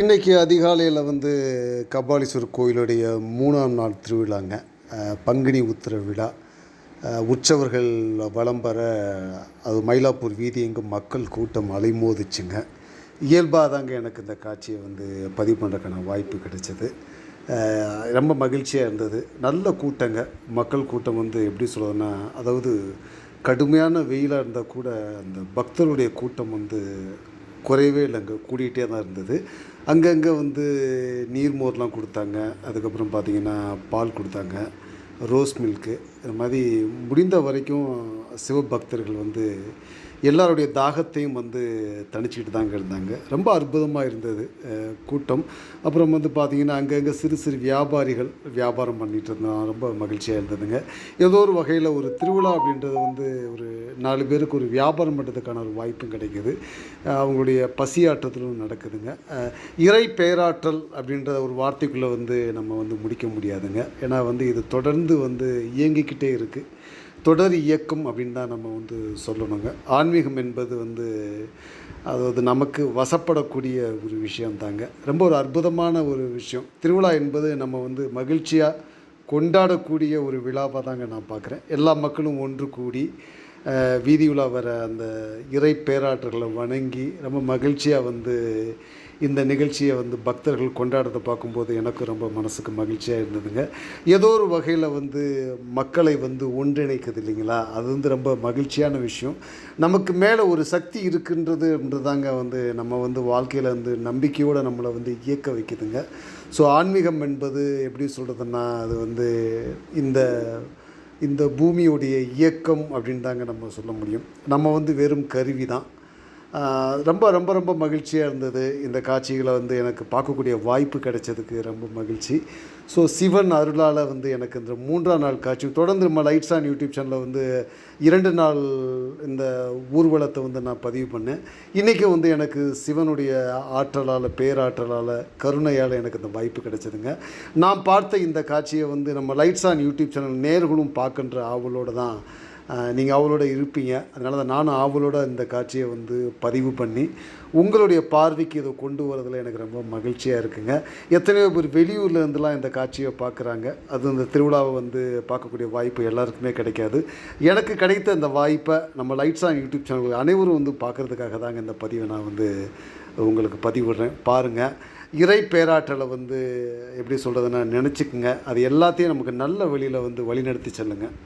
இன்றைக்கி அதிகாலையில் கபாலீஸ்வரர் கோயிலுடைய 3ஆம் நாள் திருவிழாங்க. பங்குனி உத்திர விழா. உற்சவர்கள் வலம் பெற அது மயிலாப்பூர் வீதி எங்கும் மக்கள் கூட்டம் அலைமோதுச்சுங்க. இயல்பாக தாங்க எனக்கு இந்த காட்சியை பதிவு பண்ணுறதுக்கான வாய்ப்பு கிடைச்சது. ரொம்ப மகிழ்ச்சியாக இருந்தது. நல்ல கூட்டங்க. மக்கள் கூட்டம் எப்படி சொல்கிறதுன்னா, அதாவது கடுமையான வெயிலாக இருந்தால் கூட அந்த பக்தருடைய கூட்டம் குறையவே இல்லைங்க, கூடிகிட்டே தான் இருந்தது. அங்கங்கே நீர்மோர்லாம் கொடுத்தாங்க. அதுக்கப்புறம் பார்த்திங்கன்னா பால் கொடுத்தாங்க, ரோஸ் மில்க்கு. இது மாதிரி முடிந்த வரைக்கும் சிவபக்தர்கள் எல்லாருடைய தாகத்தையும் தணிச்சிக்கிட்டு தாங்க இருந்தாங்க. ரொம்ப அற்புதமாக இருந்தது கூட்டம். அப்புறம் பார்த்திங்கன்னா அங்கங்கே சிறு சிறு வியாபாரிகள் வியாபாரம் பண்ணிகிட்டு இருந்தாங்க. ரொம்ப மகிழ்ச்சியாக இருந்ததுங்க. ஏதோ ஒரு வகையில் ஒரு திருவிழா அப்படின்றது ஒரு 4 பேருக்கு ஒரு வியாபாரம் பண்ணுறதுக்கான ஒரு வாய்ப்பும் கிடைக்கிது. அவங்களுடைய பசியாற்றத்திலும் நடக்குதுங்க. இறை பேராற்றல் அப்படின்ற ஒரு வார்த்தைக்குள்ளே நம்ம முடிக்க முடியாதுங்க. ஏன்னா இது தொடர்ந்து இயங்கிக்கிட்டே இருக்குது. தொடர் இயக்கம் அப்படின்னு தான் நம்ம சொல்லணுங்க. ஆன்மீகம் என்பது அதாவது நமக்கு வசப்படக்கூடிய ஒரு விஷயந்தாங்க. ரொம்ப ஒரு அற்புதமான ஒரு விஷயம். திருவிழா என்பது நம்ம மகிழ்ச்சியாக கொண்டாடக்கூடிய ஒரு விழாவாக தாங்க நான் பார்க்குறேன். எல்லா மக்களும் ஒன்று கூடி வீதி உலா வர அந்த இறை பேராற்றல்களை வணங்கி ரொம்ப மகிழ்ச்சியாக இந்த நிகழ்ச்சியை பக்தர்கள் கொண்டாடுறதை பார்க்கும்போது எனக்கு ரொம்ப மனசுக்கு மகிழ்ச்சியாக இருந்ததுங்க. ஏதோ ஒரு வகையில் மக்களை ஒன்றிணைக்குது இல்லைங்களா, அது ரொம்ப மகிழ்ச்சியான விஷயம். நமக்கு மேலே ஒரு சக்தி இருக்குன்றதாங்க நம்ம வாழ்க்கையில் நம்பிக்கையோடு நம்மளை இயக்க வைக்குதுங்க. ஸோ ஆன்மீகம் என்பது எப்படி சொல்கிறதுன்னா, அது இந்த இந்த பூமியுடைய இயக்கம் அப்படின்னு தாங்க நம்ம சொல்ல முடியும். நம்ம வெறும் கருவி தான். ரொம்ப ரொம்ப ரொம்ப மகிழ்ச்சியாக இருந்தது. இந்த காட்சிகளை எனக்கு பார்க்கக்கூடிய வாய்ப்பு கிடைச்சதுக்கு ரொம்ப மகிழ்ச்சி. ஸோ சிவன் அருளால் எனக்கு இந்த 3ஆம் நாள் காட்சி தொடர்ந்து நம்ம லைட்ஸ் ஆன் யூடியூப் சேனலில் 2 நாள் இந்த ஊர்வலத்தை நான் பதிவு பண்ணேன். இன்றைக்கி எனக்கு சிவனுடைய ஆற்றலால், பேராற்றலால், கருணையால் எனக்கு இந்த வாய்ப்பு கிடைச்சதுங்க. நான் பார்த்த இந்த காட்சியை நம்ம லைட்ஸ் ஆன் யூடியூப் சேனல் நேர்களும் பார்க்கின்ற ஆவலோடு தான் நீங்கள் ஆவலோடு இருப்பீங்க. அதனால தான் நானும் ஆவலோடு இந்த காட்சியை பதிவு பண்ணி உங்களுடைய பார்வைக்கு இதை கொண்டு வரதில் எனக்கு ரொம்ப மகிழ்ச்சியாக இருக்குங்க. எத்தனையோ பேர் வெளியூரில் இருந்துலாம் இந்த காட்சியை பார்க்குறாங்க. அது இந்த திருவிழாவை பார்க்கக்கூடிய வாய்ப்பு எல்லாருக்குமே கிடைக்காது. எனக்கு கிடைத்த இந்த வாய்ப்பை நம்ம லைட்ஸ் ஆன் யூடியூப் சேனல் அனைவரும் பார்க்குறதுக்காக தாங்க இந்த பதிவை நான் உங்களுக்கு பதிவிடுறேன். பாருங்கள், இறை பேராற்றலை எப்படி சொல்கிறதுன்னா நினச்சிக்குங்க. அது எல்லாத்தையும் நமக்கு நல்ல வழியில் வழிநடத்தி செல்லுங்கள்.